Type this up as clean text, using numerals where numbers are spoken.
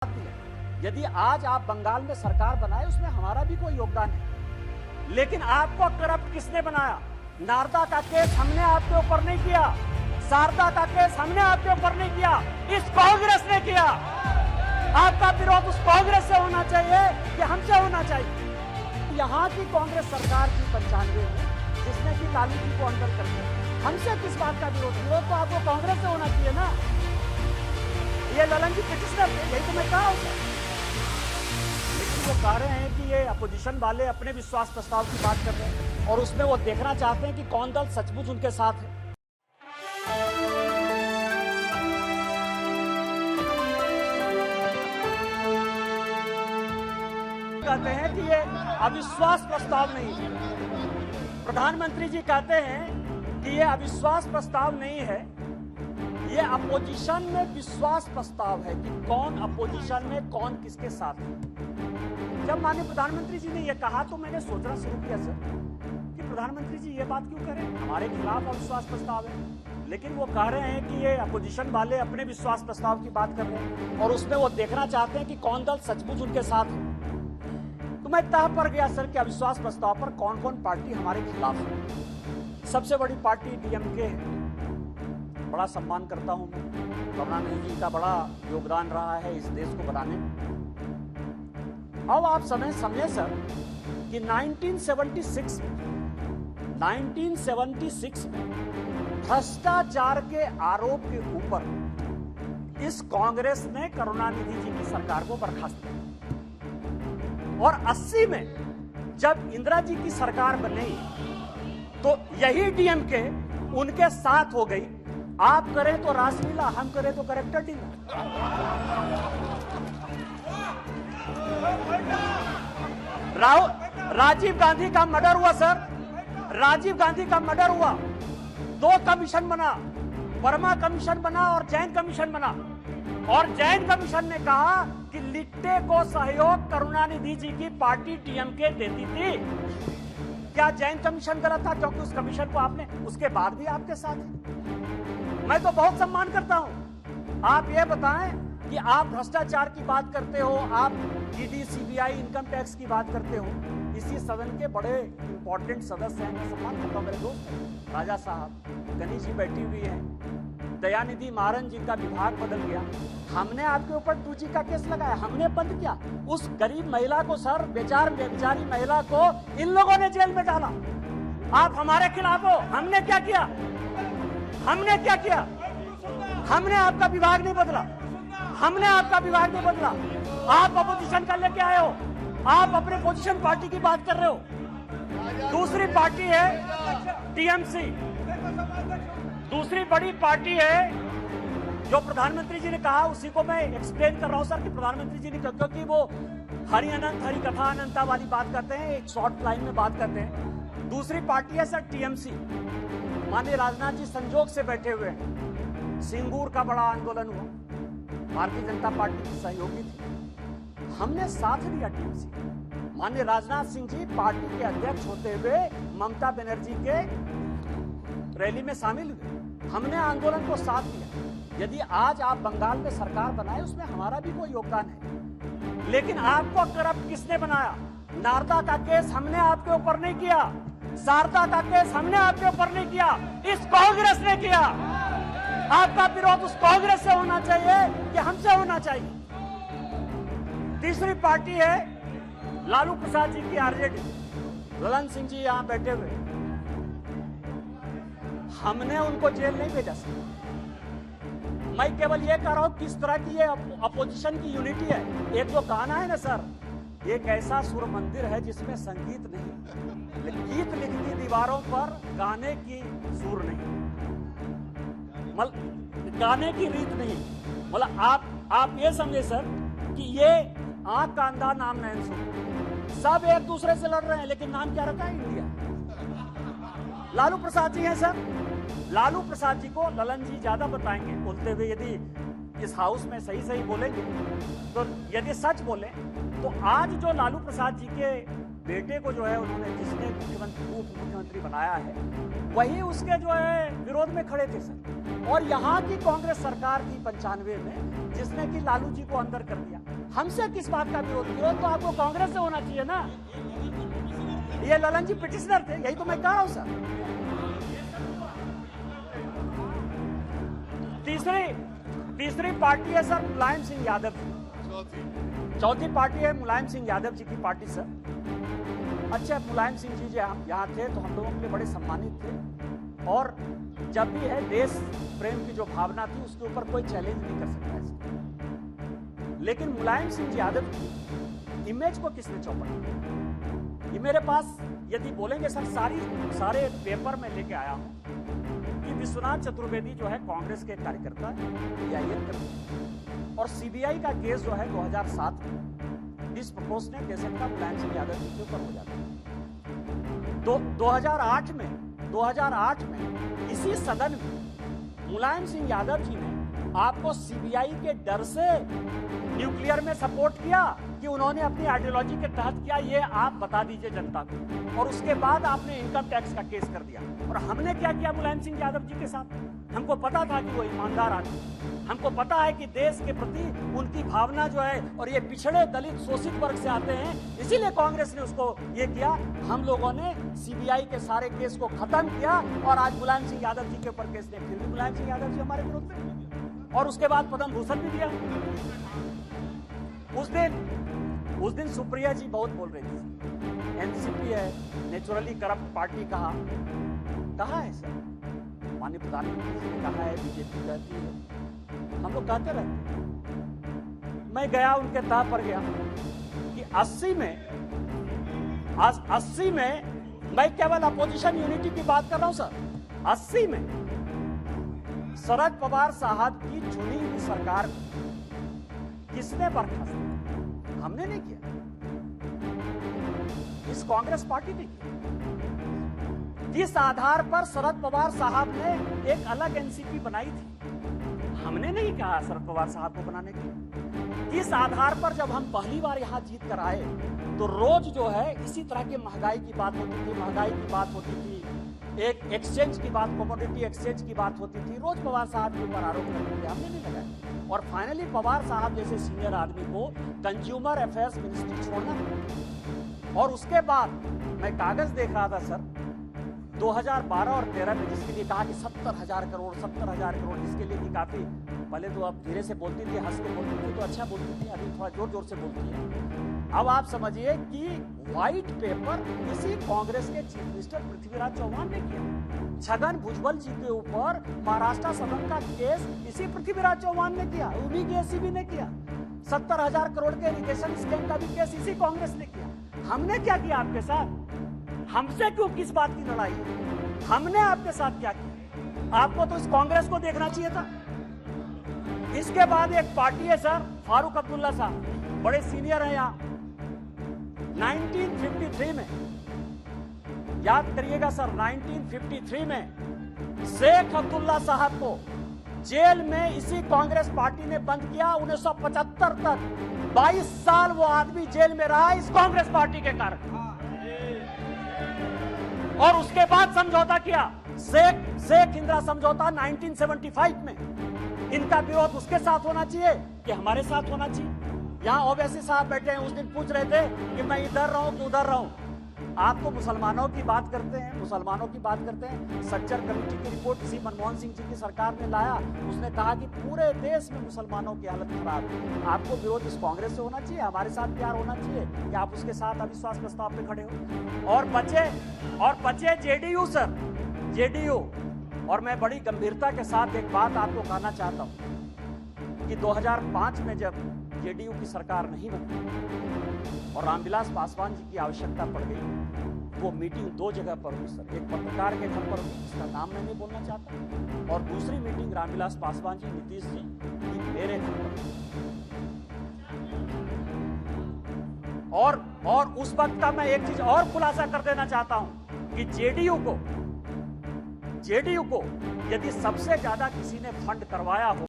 यदि आज आप बंगाल में सरकार बनाए उसमें हमारा भी कोई योगदान है, लेकिन आपको करप्ट किसने बनाया? नारदा का केस हमने आपके ऊपर नहीं किया, शारदा का केस हमने आपके ऊपर नहीं किया, इस कांग्रेस ने किया। आपका विरोध उस कांग्रेस से होना चाहिए कि हमसे होना चाहिए? यहाँ की कांग्रेस सरकार की 95 में जिसने की लालू जी को अंदर कर दिया, हमसे किस बात का विरोध? विरोध तो आपको कांग्रेस से होना चाहिए ना। ये ललन जी पिटिशनर थे, यही तो मैं कहा होता। लेकिन वो कह रहे हैं कि ये अपोजिशन वाले अपने विश्वास प्रस्ताव की बात कर रहे हैं और उसमें वो देखना चाहते हैं कि कौन दल सचमुच उनके साथ है। कहते हैं कि ये अविश्वास प्रस्ताव नहीं है। प्रधानमंत्री जी कहते हैं कि ये अविश्वास प्रस्ताव नहीं है, ये अपोजिशन में विश्वास प्रस्ताव है कि कौन अपोजिशन में कौन किसके साथ है। जब माननीय प्रधानमंत्री जी ने यह कहा तो मैंने सोचना शुरू किया सर कि प्रधानमंत्री जी ये बात क्यों करें, हमारे खिलाफ अविश्वास प्रस्ताव है, लेकिन वो कह रहे हैं कि ये अपोजिशन वाले अपने विश्वास प्रस्ताव की बात कर रहे हैं और उसमें वो देखना चाहते हैं कि कौन दल सचमुच उनके साथ है। तो मैं तह पर गया सर कि अविश्वास प्रस्ताव पर कौन कौन पार्टी हमारे खिलाफ है। सबसे बड़ी पार्टी डीएमके है, बड़ा सम्मान करता हूं मैं, करुणानिधि जी का बड़ा योगदान रहा है इस देश को बनाने में। अब आप समझे सर कि 1976 में भ्रष्टाचार के आरोप के ऊपर इस कांग्रेस ने करुणानिधि जी की सरकार को बर्खास्त किया और 80 में जब इंदिरा जी की सरकार बनी तो यही डीएमके उनके साथ हो गई। आप करें तो रासलीला, हम करें तो करेक्टर डीला। राजीव गांधी का मर्डर हुआ सर, राजीव गांधी का मर्डर हुआ, 2 कमीशन बना, वर्मा कमीशन बना और जैन कमीशन बना, और जैन कमीशन ने कहा कि लिट्टे को सहयोग करुणानिधि जी की पार्टी डीएमके देती थी। क्या जैन कमीशन गलत था? क्योंकि उस कमीशन को आपने उसके बाद भी आपके साथ है। मैं तो बहुत सम्मान करता हूं। आप ये बताएं कि आप भ्रष्टाचार की बात करते हो, आप ईडी, सीबीआई, इनकम टैक्स की बात करते हो, इसी सदन के बड़े इंपॉर्टेंट सदस्य हैं, मैं सम्मान करता हूं, मेरे दोस्त राजा साहब, गणेश जी बैठी हुई है, दयानिधि मारन जिनका विभाग बदल गया, हमने आपके ऊपर 2G का केस लगाया, हमने बंद किया। उस गरीब महिला को सर, बेचारी महिला को इन लोगों ने जेल में डाला। आप हमारे खिलाफ हो, हमने क्या किया? हमने क्या किया? हमने आपका विभाग नहीं बदला, हमने आपका विभाग नहीं बदला। आप अपोजिशन का लेके आए हो, आप अपने पोजीशन पार्टी की बात कर रहे हो। दूसरी पार्टी है टीएमसी, दूसरी बड़ी पार्टी है जो प्रधानमंत्री जी ने कहा, उसी को मैं एक्सप्लेन कर रहा हूं सर कि प्रधानमंत्री जी ने, क्योंकि वो हरि अनंत हरि कथा अनंता वाली बात करते हैं, एक शॉर्ट लाइन में बात करते हैं। दूसरी पार्टी है सर टीएमसी, माननीय राजनाथ जी संजोग से बैठे हुए हैं। सिंगूर का बड़ा आंदोलन हुआ, भारतीय जनता पार्टी की सहयोगी थी, हमने साथ दिया टीएमसी। माननीय राजनाथ सिंह जी पार्टी के अध्यक्ष होते हुए ममता बनर्जी के रैली में शामिल हुए, हमने आंदोलन को साथ दिया। यदि आज आप बंगाल में सरकार बनाए उसमें हमारा भी कोई योगदान है, लेकिन आपको करप्ट किसने बनाया? नारदा का केस हमने आपके ऊपर नहीं किया, शारदा का केस हमने आपके ऊपर नहीं किया, इस कांग्रेस ने किया। आपका विरोध उस कांग्रेस से होना चाहिए कि हमसे होना चाहिए? तीसरी पार्टी है लालू प्रसाद जी की आरजेडी, ललन सिंह जी यहां बैठे हुए, हमने उनको जेल नहीं भेजा सर। मैं केवल ये कह रहा हूं किस तरह की ये अपोजिशन की यूनिटी है। एक जो गाना है ना सर, एक ऐसा सुर मंदिर है जिसमें संगीत नहीं, गीत लिखती दीवारों पर, गाने की सुर नहीं, गाने की रीत नहीं। मतलब आप ये समझे सर कि ये आंख का अंधा नाम नहीं सुन, सब एक दूसरे से लड़ रहे हैं, लेकिन नाम क्या रखा है? इंडिया। लालू प्रसाद जी हैं सर, लालू प्रसाद जी को ललन जी ज्यादा बताएंगे बोलते हुए। यदि इस हाउस में सही बोलेंगे तो, यदि सच बोले तो आज जो लालू प्रसाद जी के बेटे को जो है उन्होंने, जिसने उप मुख्यमंत्री बनाया है, वही उसके जो है विरोध में खड़े थे सर। और यहाँ की कांग्रेस सरकार की 95 में जिसने कि लालू जी को अंदर कर दिया। हमसे किस बात का विरोध किया? तो आपको कांग्रेस से होना चाहिए ना। ये ललन जी पिटिशनर थे, यही तो मैं कह रहा हूं सर। तीसरी पार्टी है सर मुलायम सिंह यादव जी। चौथी पार्टी है मुलायम सिंह यादव जी की पार्टी सर। अच्छा, मुलायम सिंह जी जब यहाँ थे तो हम लोगों के लिए बड़े सम्मानित थे, और जब भी है देश प्रेम की जो भावना थी उसके ऊपर कोई चैलेंज नहीं कर सकता है। लेकिन मुलायम सिंह यादव की इमेज को किसने चौपट? ये मेरे पास यदि बोलेंगे सर सारे पेपर में लेके आया हूं कि विश्वनाथ चतुर्वेदी जो है कांग्रेस के कार्यकर्ता PIL करते, और CBI का केस जो है 2007 में डिसप्रोपोर्शनेट डेसेंट का मुलायम सिंह यादव जी के ऊपर हो जाता है। 2008 में इसी सदन में मुलायम सिंह यादव जी ने आपको CBI के डर से न्यूक्लियर में सपोर्ट किया कि उन्होंने अपनी आइडियोलॉजी के तहत किया, ये आप बता दीजिए जनता को। और उसके बाद आपने इनकम टैक्स का केस कर दिया। और हमने क्या किया मुलायम सिंह यादव जी के साथ? हमको पता था कि वो ईमानदार आदमी, हमको पता है कि देश के प्रति उनकी भावना जो है, और ये पिछड़े दलित शोषित वर्ग से आते हैं, इसीलिए कांग्रेस ने उसको ये किया। हम लोगों ने CBI के सारे केस को खत्म किया, और आज मुलायम सिंह यादव जी के ऊपर केस नहीं, फिर भी मुलायम सिंह यादव जी हमारे विरोध में, और उसके बाद पद्म भूषण भी दिया। उस दिन सुप्रिया जी बहुत बोल रही थी NCP है नेचुरली करप्ट पार्टी। कहा है सर? माननीय प्रधानमंत्री ने कहा है, BJP कहती है, हम लोग कहते रहते हैं। मैं गया उनके तह पर गया कि 80 में मैं केवल अपोजिशन यूनिटी की बात कर रहा हूं सर। 80 में शरद पवार साहब की चुनी हुई सरकार किसने बर्खास्त किया? हमने नहीं किया, इस कांग्रेस पार्टी ने किया। जिस आधार पर शरद पवार साहब ने एक अलग NCP बनाई थी, हमने नहीं कहा शरद पवार साहब को बनाने के लिए। इस आधार पर जब हम पहली बार यहां जीत कर आए तो रोज जो है इसी तरह की महंगाई की बात होती थी, एक एक्सचेंज की बात, कमोडिटी एक्सचेंज की बात होती थी, रोज पवार साहब के ऊपर आरोप लगते थे, हमने नहीं लगाया। और फाइनली पवार साहब जैसे सीनियर आदमी को कंज्यूमर अफेयर्स मिनिस्ट्री छोड़ना पड़ा। और उसके बाद मैं कागज देख रहा था सर 2012 और 13 में, जिसके लिए कहा कि 70,000 करोड़ जिसके लिए कि काफी, पहले तो अब धीरे से बोलती थी, हंस के बोलती थी तो अच्छा बोलती थी, अभी थोड़ा जोर जोर से बोलती है। अब आप समझिए कि व्हाइट पेपर इसी कांग्रेस के चीफ मिनिस्टर पृथ्वीराज चौहान ने किया। छगन भुजबल जी के ऊपर महाराष्ट्र सदन का केस इसी पृथ्वीराज चौहान ने किया, उन्हीं के SCB ने किया। 70,000 करोड़ के इरिगेशन स्कैम का भी केस इसी कांग्रेस ने किया। हमने क्या किया आपके साथ? हमसे क्यों, किस बात की लड़ाई? हमने आपके साथ क्या किया? आपको तो इस कांग्रेस को देखना चाहिए था। इसके बाद एक पार्टी है सर फारूक अब्दुल्ला साहब, बड़े सीनियर हैं यहाँ। 1953 में, याद करिएगा सर, 1953 में शेख अब्दुल्ला साहब को जेल में इसी कांग्रेस पार्टी ने बंद किया। 1975 तक 22 साल वो आदमी जेल में रहा इस कांग्रेस पार्टी के कारण, और उसके बाद समझौता किया, शेख इंदिरा समझौता 1975 में। इनका विरोध उसके साथ होना चाहिए कि हमारे साथ होना चाहिए? यहाँ ओवैसी साहब बैठे हैं, उस दिन पूछ रहे थे कि मैं इधर रहूं कि उधर रहूं। आप तो मुसलमानों की बात करते हैं, सज्जर कमेटी की रिपोर्ट इसी मनमोहन सिंह जी की सरकार ने लाया, उसने कहा कि पूरे देश में मुसलमानों की हालत खराब है। आपको विरोध इस कांग्रेस से होना चाहिए, हमारे साथ प्यार होना चाहिए कि आप उसके साथ अविश्वास प्रस्ताव पे खड़े हो। और बचे JDU सर, JDU। और मैं बड़ी गंभीरता के साथ एक बात आपको कहना चाहता हूं कि 2005 में जब JDU की सरकार नहीं बनी और रामविलास पासवान जी की आवश्यकता पड़ गई, वो मीटिंग 2 जगह पर हुई सर। एक पत्रकार के घर पर हुई, जिसका नाम मैं नहीं बोलना चाहता, और दूसरी मीटिंग रामविलास पासवान जी, नीतीश जी की मेरे घर पर। और उस वक्त का मैं एक चीज और खुलासा कर देना चाहता हूं कि JDU को यदि सबसे ज्यादा किसी ने फंड करवाया हो